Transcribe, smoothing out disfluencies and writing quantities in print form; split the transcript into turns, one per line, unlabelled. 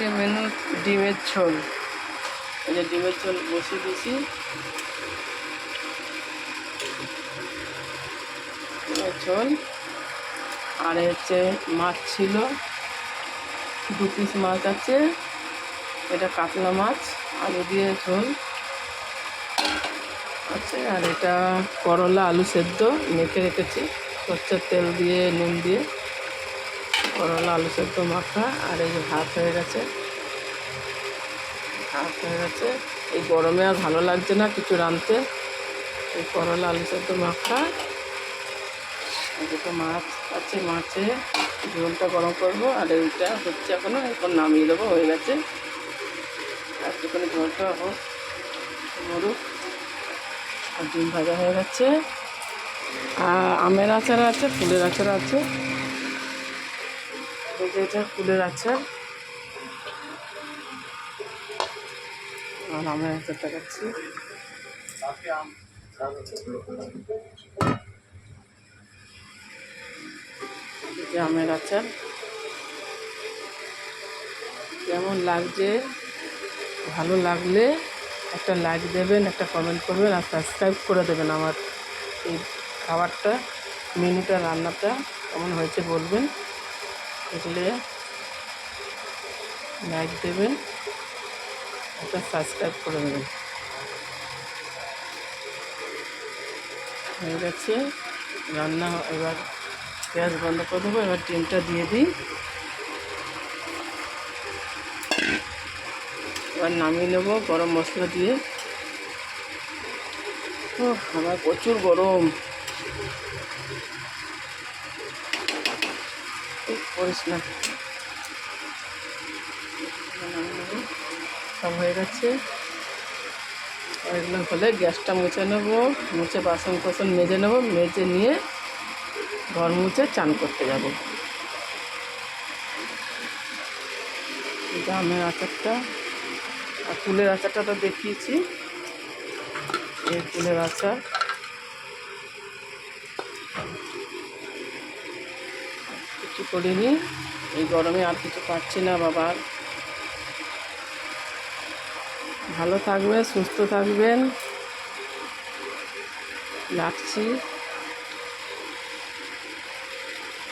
আজকে মেনু ডিমের ঝোল। এই যে ডিমের ঝোল বসিয়ে দিয়েছি, ডিমের ঝোল। আর হচ্ছে মাছ ছিল, 2 পিস মাছ আছে, এটা কাতলা মাছ, আলু দিয়ে ঝোল আছে। আর এটা করলা আলু সেদ্ধ মেখে রেখেছি সরষের তেল দিয়ে নুন দিয়ে, করলা আলু সেদ্ধ মাখা। আর এই যে ভাত হয়ে গেছে, এই গরমে আর ভালো লাগছে না কিছু রাঁধতে। এই করলা আলু সেদ্ধ মাখা, দুটো মাছ আছে, মাছে ঝোলটা গরম করবো। আর এইটা হচ্ছে এখনো, এখন নামিয়ে দেবো, হয়ে গেছে। একটুখানি ঝোলটা হোক, মরুক। আর ডিম ভাজা হয়ে গেছে। আর আমের আচার আছে, ফুলের আচার আছে। এই যে এটা ফুলের আচার, আর আমের আচারটা খাচ্ছি। আমের আচার কেমন লাগছে, ভালো লাগলে একটা লাইক দেবেন, একটা কমেন্ট করবেন, আর সাবস্ক্রাইব করে দেবেন আমার এই খাবারটা, মেনুটা, রান্নাটা কেমন হয়েছে বলবেন। এগুলো লাইক দেবেন, একটা সাবস্ক্রাইব করে দেবেন। হয়ে গেছে রান্না, এবার গ্যাস বন্ধ করে দেবো। এবার ডিমটা দিয়ে দিই, এবার নামিয়ে নেবো গরম মশলা দিয়ে। ও আমার প্রচুর গরম, করিস না। সব হয়ে গেছে, এগুলো হলে গ্যাসটা মুছে নেবো, মুছে বাসন কোসন মেজে নেবো, মেজে নিয়ে ঘর মুছে চান করতে যাবো। আমের আচারটা আর ফুলের আচারটা তো দেখিয়েছি, এই ফুলের আচার। কিছু করিনি, এই গরমে আর কিছু পাচ্ছি না বাবা। ভালো থাকবেন, সুস্থ থাকবেন, রাখছি।